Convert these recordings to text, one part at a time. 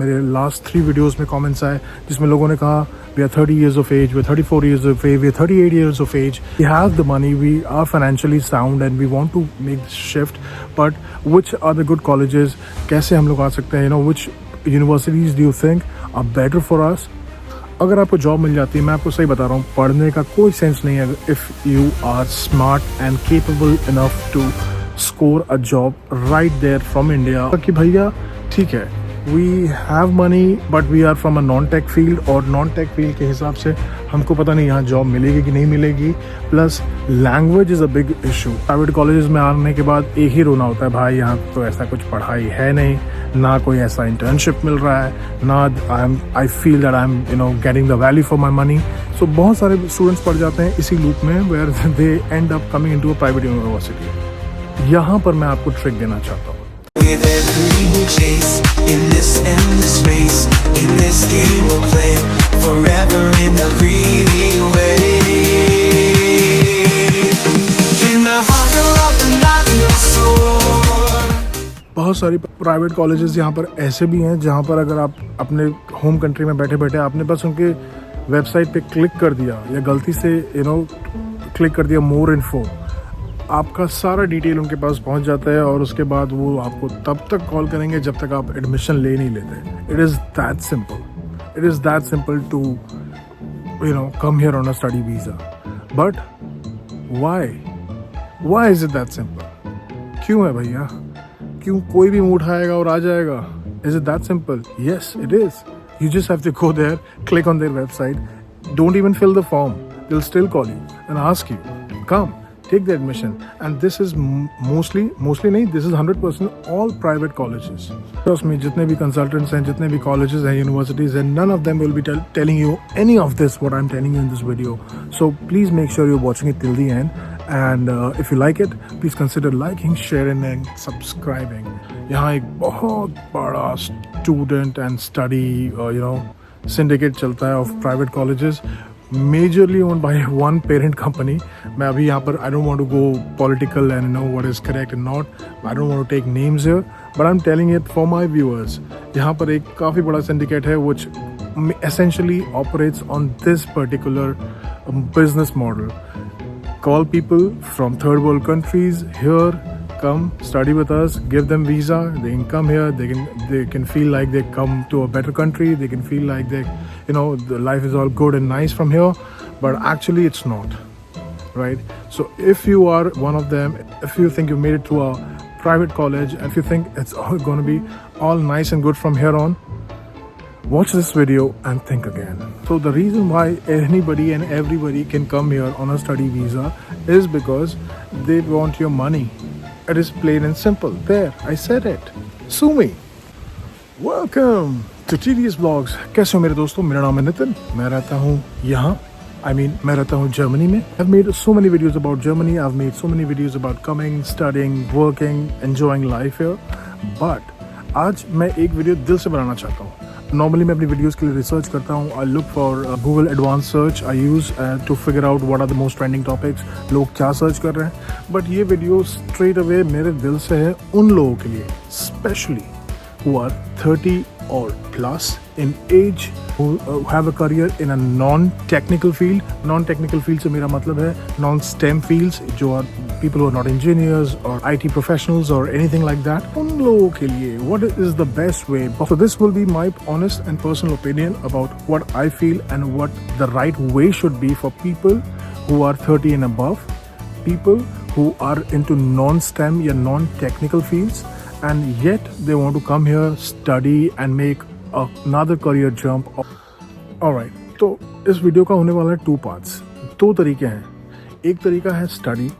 मेरे last 3 videos में comments आए जिसमें लोगों ने कहा we are 30 years of age, we are 34 years of age, we are 38 years of age. We have the money, we are financially sound and we want to make this shift. But which are the good colleges? कैसे हम लोग आ सकते हैं? You know, which universities do you think are better for us? अगर आपको job मिल जाती है, मैं आपको सही बता रहा हूँ, पढ़ने का कोई सेंस नहीं है if you are smart and capable enough to score a job right there from India. कि भैया ठीक है, we have money but we are from a non-tech field और non-tech field के हिसाब से हमको पता नहीं यहाँ जॉब मिलेगी कि नहीं मिलेगी. Plus language is a big issue. Private colleges में आने के बाद एक ही रोना होता है, भाई यहाँ तो ऐसा कुछ पढ़ाई है नहीं, ना कोई ऐसा इंटर्नशिप मिल रहा है, ना I feel that I am getting the value for my money. So बहुत सारे स्टूडेंट्स पढ़ जाते हैं इसी लूप में where they end up coming into a private university. यहाँ पर मैं आपको ट्रिक देना चाहता हूँ. With every chase in this endless space, in this game we'll play forever in the greedy way. In the hunger of the night we'll soar. बहुत सारी private colleges यहाँ पर ऐसे भी हैं जहाँ पर अगर आप अपने होम कंट्री में बैठे बैठे आपने बस उनके वेबसाइट पे क्लिक कर दिया या गलती से क्लिक कर दिया मोर इन्फो, आपका सारा डिटेल उनके पास पहुंच जाता है और उसके बाद वो आपको तब तक कॉल करेंगे जब तक आप एडमिशन ले नहीं लेते. It is that simple. It is that simple to come here on a study visa. But why is it that simple? क्यों है भैया? क्यों कोई भी मूड आएगा और आ जाएगा? Is it that simple? Yes it is. You just have to go there, click on their website, don't even fill the form, they will still call you and ask you come take the admission. And this is mostly नहीं, this is 100% all private colleges. Trust me, जितने भी consultants हैं, जितने भी colleges हैं, universities हैं, none of them will be telling you any of this what I'm telling you in this video. So please make sure you're watching it till the end. And if you like it, please consider liking, sharing and subscribing. यहाँ एक बहुत बड़ा student and study syndicate चलता है of private colleges. Majorly owned by one parent company. मैं अभी यहाँ पर I don't want to go political and know what is correct and not. I don't want to take names here, but I'm telling it for my viewers. यहाँ पर एक काफ़ी बड़ा syndicate है which essentially operates on this particular business model. Call people from third world countries here, come study with us, give them visa, they can come here, they can feel like they come to a better country, they can feel like they the life is all good and nice from here, but actually it's not, right? So if you are one of them, if you think you made it to a private college, and if you think it's all going to be all nice and good from here on, watch this video and think again. So the reason why anybody and everybody can come here on a study visa is because they want your money. It is plain and simple. There, I said it. Sue me. Welcome to TDS Vlogs. कैसे हो मेरे दोस्तों? मेरा नाम है नितिन. मैं रहता हूँ यहाँ. मैं रहता हूँ जर्मनी में. I've made so many videos about Germany. I've made so many videos about coming, studying, working, enjoying life here. But आज मैं एक वीडियो दिल से बनाना चाहता हूँ. Normally मैं अपनी वीडियोस के लिए रिसर्च करता हूँ. I look for Google Advanced Search I use to figure out what are the most trending topics. लोग क्या सर्च कर रहे हैं. But ये वीडियो straight away मेरे दिल से है उन लोगों के लिए, especially who are 30 or plus in age, who have a career in a non-technical field. Non-technical field से मेरा मतलब है non-STEM fields, जो are people who are not engineers or IT professionals or anything like that. उन लोगों के लिए what is the best way? So this will be my honest and personal opinion about what I feel and what the right way should be for people who are 30 and above, people who are into non-STEM या non-technical fields, and yet they want to come here, study and make another career jump. Alright, तो इस video का होने वाला है 2 parts. 2 तरीके हैं. एक तरीका है स्टडी,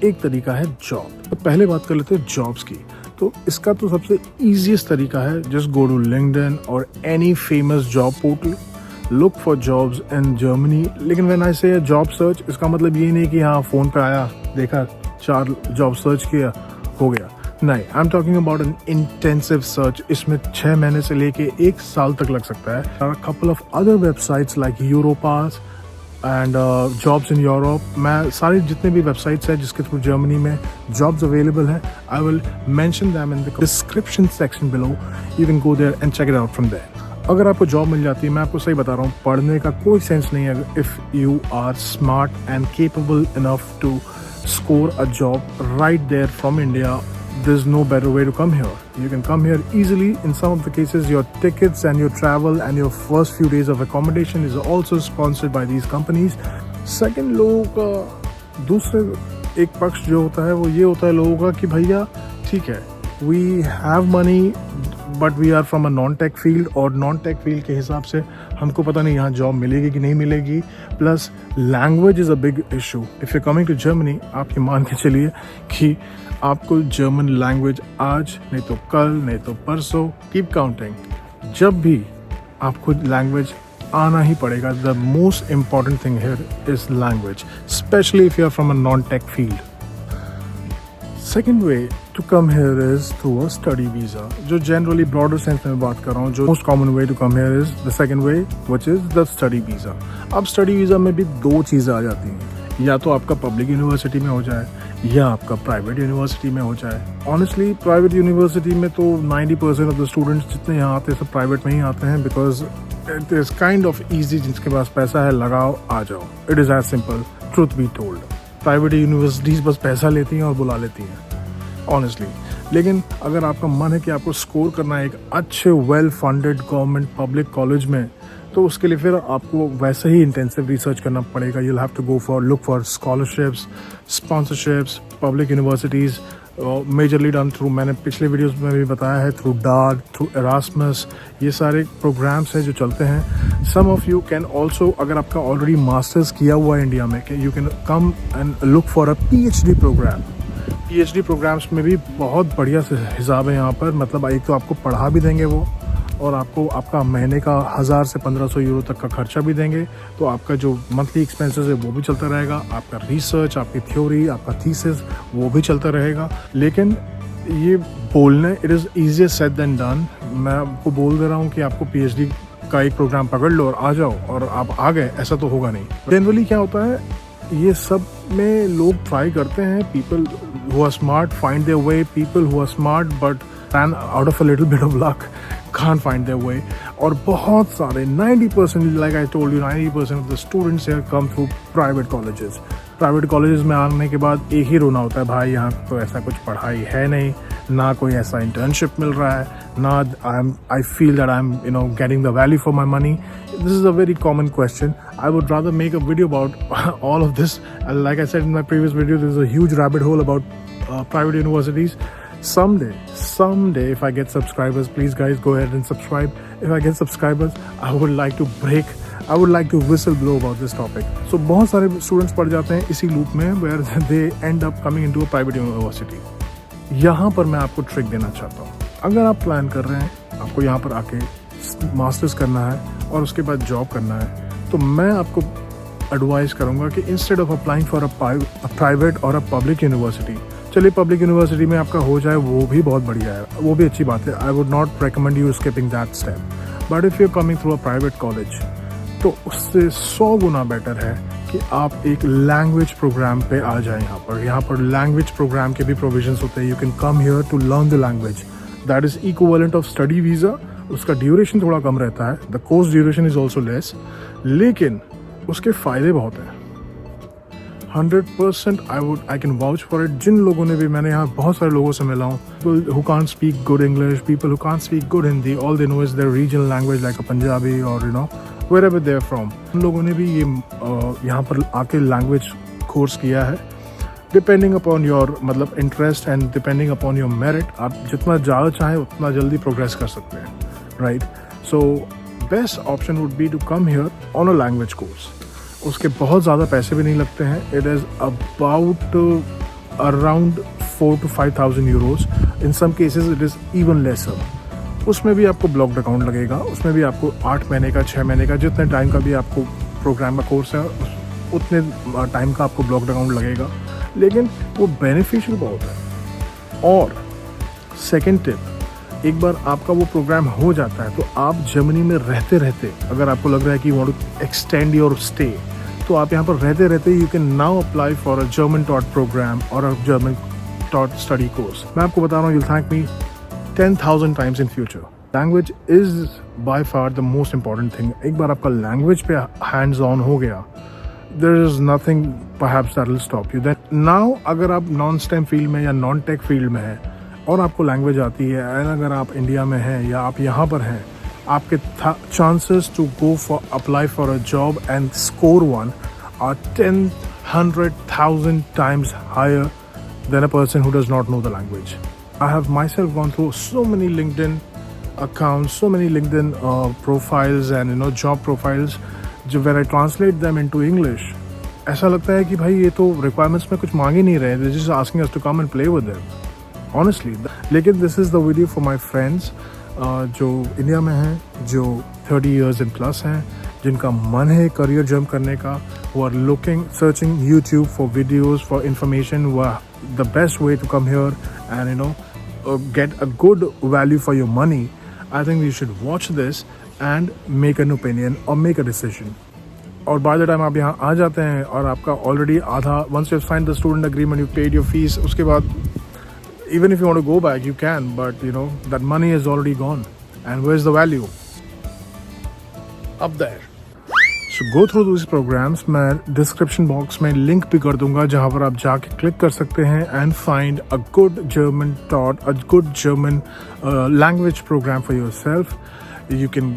एक तरीका है जॉब. तो पहले बात कर लेते हैं जॉब्स की. तो इसका तो सबसे ईजीएस्ट तरीका है, जस्ट गो टू लिंक्डइन और any famous job portal, look for jobs in Germany. लेकिन व्हेन आई से जॉब सर्च, इसका मतलब ये नहीं कि हाँ फ़ोन पे आया, देखा 4 जॉब सर्च किया, हो गया. नहीं, I am talking about an intensive search. इसमें 6 महीने से लेके 1 साल तक लग सकता है. Couple of other websites like Europass, and jobs in Europe. मैं सारी जितने भी वेबसाइट्स हैं जिसके थ्रू जर्मनी में जॉब्स अवेलेबल हैं, I will mention them in the description section below. You can go there and check it out from there. अगर आपको जॉब मिल जाती है, मैं आपको सही बता रहा हूँ, पढ़ने का कोई सेंस नहीं है if you are smart and capable enough to score a job right there from India. There's no better way to come here. You can come here easily. In some of the cases, your tickets and your travel and your first few days of accommodation is also sponsored by these companies. Second, लोगों का दूसरे एक पक्ष जो होता है वो ये होता है लोगों का कि भैया ठीक है, we have money but we are from a non tech field, और नॉन टेक फील्ड के हिसाब से हमको पता नहीं यहाँ जॉब मिलेगी कि नहीं मिलेगी। Plus language is a big issue. If you coming to Germany, आप ये मान के चलिए कि आपको जर्मन लैंग्वेज आज नहीं तो कल नहीं तो परसों, कीप काउंटिंग, जब भी आपको लैंग्वेज आना ही पड़ेगा। The most important thing here is language, specially if you are from a non tech field. Second way to come here is through a study visa, जो जनरली ब्रॉडर सेंस में बात कर रहा हूँ। जो most common way to come here is the second way which is the study visa. अब study visa में भी दो चीज़ें आ जाती हैं, या तो आपका पब्लिक यूनिवर्सिटी में हो जाए या आपका प्राइवेट यूनिवर्सिटी में हो जाए। ऑनेस्टली प्राइवेट यूनिवर्सिटी में तो 90% ऑफ द स्टूडेंट्स जितने यहाँ आते हैं सब प्राइवेट में ही आते हैं, because it is kind of easy. जिसके पास पैसा है लगाओ आ जाओ, it is as simple, truth be told. Private universities बस पैसा लेती हैं और बुला लेती हैं ऑनेस्टली। लेकिन अगर आपका मन है कि आपको स्कोर करना है एक अच्छे well funded government public college में, तो उसके लिए फिर आपको वैसे ही इंटेंसिव रिसर्च करना पड़ेगा। You'll have to go for look for scholarships, sponsorships, public universities, majorly done through, मैंने पिछले वीडियोस में भी बताया है, थ्रू डार्ट, थ्रू एरास्मस। ये सारे प्रोग्राम्स हैं जो चलते हैं। Some of you can also, अगर आपका ऑलरेडी मास्टर्स किया हुआ है इंडिया में, you can come and look for a PhD programme. PhD programmes में भी बहुत बढ़िया से हिसाब है यहाँ पर। मतलब एक तो आपको पढ़ा भी देंगे वो, और आपको आपका महीने का 1000 से 1500 यूरो तक का खर्चा भी देंगे। तो आपका जो मंथली एक्सपेंसेस है वो भी चलता रहेगा, आपका रिसर्च, आपकी थ्योरी, आपका थीसिस वो भी चलता रहेगा। लेकिन ये बोलने, it is easier said than done. मैं आपको बोल दे रहा हूँ कि आपको PhD का एक प्रोग्राम पकड़ लो और आ जाओ और आप आ गए, ऐसा तो होगा नहीं। जनरली क्या होता है, ये सब में लोग ट्राई करते हैं। People who are smart find their way, people who are smart but run out of a little bit of luck can't find their way। और बहुत सारे 90%, like I told you, 90% of the students here come through private colleges। Private colleges में आने के बाद एक ही रोना होता है, भाई यहाँ तो ऐसा कुछ पढ़ाई है नहीं, ना कोई ऐसा इंटर्नशिप मिल रहा है, ना I feel that I am getting the value for my money. This is a very common question. I would rather make a video about all of this. Like I said in my previous video, this is a huge rabbit hole about private universities. Someday, if I get subscribers, please guys go ahead and subscribe. If I get subscribers, I would like to whistle blow about this topic. So बहुत सारे students पढ़ जाते हैं इसी loop में, where they end up coming into a private university. यहाँ पर मैं आपको ट्रिक देना चाहता हूँ। अगर आप प्लान कर रहे हैं आपको यहाँ पर आके मास्टर्स करना है और उसके बाद जॉब करना है, तो मैं आपको एडवाइस करूँगा कि instead of applying for a private और अ पब्लिक यूनिवर्सिटी, चलिए पब्लिक यूनिवर्सिटी में आपका हो जाए वो भी बहुत बढ़िया है, वो भी अच्छी बात है। I would not recommend you skipping that step. But if you coming through a private college, तो उससे 100 गुना बेटर है कि आप एक लैंग्वेज प्रोग्राम पे आ जाएं। यहाँ पर लैंग्वेज प्रोग्राम के भी प्रोविजंस होते हैं। You can come here to learn the language, that is equivalent of study visa. उसका ड्यूरेशन थोड़ा कम रहता है, the course duration is also less, लेकिन उसके फ़ायदे बहुत हैं। 100% I can vouch for it। जिन लोगों ने भी, मैंने यहाँ बहुत सारे लोगों से मिला हूँ, people who can't speak good English, people who can't speak good Hindi, all they know is their regional language like a Punjabi or wherever they're from। उन लोगों ने भी ये यहाँ पर आके लैंग्वेज कोर्स किया है। डिपेंडिंग अपॉन योर मतलब interest and depending upon your merit, आप जितना ज़्यादा चाहें उतना जल्दी प्रोग्रेस कर सकते हैं, right. So best option would be to come here on a language course. उसके बहुत ज़्यादा पैसे भी नहीं लगते हैं। It is about around 4,000 to 5,000 euros. In some cases it is even lesser. उसमें भी आपको ब्लॉक्ड अकाउंट लगेगा, उसमें भी आपको 8 महीने का, 6 महीने का, जितने टाइम का भी आपको प्रोग्राम का कोर्स है उतने टाइम का आपको ब्लॉक्ड अकाउंट लगेगा, लेकिन वो बेनिफिशियल बहुत है। और सेकेंड टिप, एक बार आपका वो प्रोग्राम हो जाता है तो आप जर्मनी में रहते रहते, अगर आपको लग रहा है कि you want to extend your stay, तो आप यहाँ पर रहते रहते you can now apply for a German taught programme और a German taught study course. मैं आपको बता रहा हूँ, you'll thank me 10,000 times in future. Language is by far the most important thing. एक बार आपका language पे hands on हो गया, there is nothing perhaps that will stop you. Then now अगर आप non-STEM field में या non-tech field में हैं और आपको language आती है, and अगर आप इंडिया में हैं या आप यहाँ पर हैं, आपके chances to go for apply for a job and score one are 10, 100,000 times higher than a person who does not know the language. I have myself gone through so many LinkedIn accounts, so many LinkedIn profiles and job profiles. When I translate them into English, ऐसा लगता है कि भाई ये तो requirements में कुछ मांग ही नहीं रहे. They're just asking us to come and play with them. Honestly, लेकिन this is the video for my friends जो इंडिया में हैं, जो 30 years and plus हैं, जिनका मन है करियर जंप करने का, who are searching YouTube for videos, for information, who are the best way to come here and get a good value for your money. I think you should watch this and make an opinion or make a decision. और by the time आप यहाँ आ जाते हैं और आपका already आधा, once you have signed the student agreement, you paid your fees, उसके बाद even if you want to go back, you can, but that money is already gone. And where's the value? Up there. So go through these programs. मैं description box में link भी कर दूंगा जहाँ पर आप जाके click कर सकते हैं and find a good German taught, a good German language program for yourself. You can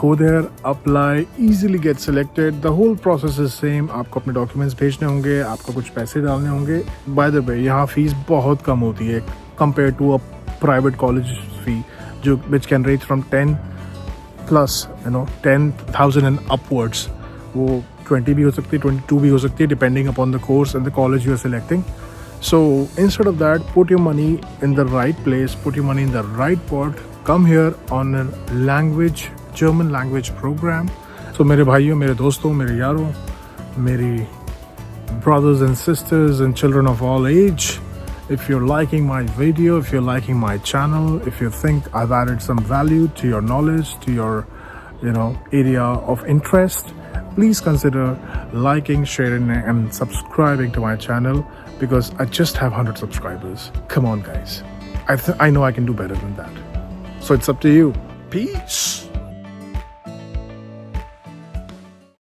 go there, apply, easily get selected. The whole process is same. आपको अपने documents भेजने होंगे, आपको कुछ पैसे डालने होंगे. By the way, यहाँ fees बहुत कम होती है compared to a private college fee, जो which can range from 10 plus, 10,000 and upwards. वो 20 भी हो सकती है, 22 भी हो सकती है, depending upon the course and the college you are selecting. So instead of that, put your money in the right place, put your money in the right pot. Come here on a German language program. So मेरे भाइयों, मेरे दोस्तों, मेरे यारों, मेरी brothers and sisters and children of all age, if you're liking my video, if you're liking my channel, if you think I've added some value to your knowledge, to your area of interest, please consider liking, sharing and subscribing to my channel, because I just have 100 subscribers. Come on guys, I know I can do better than that. So it's up to you. Peace.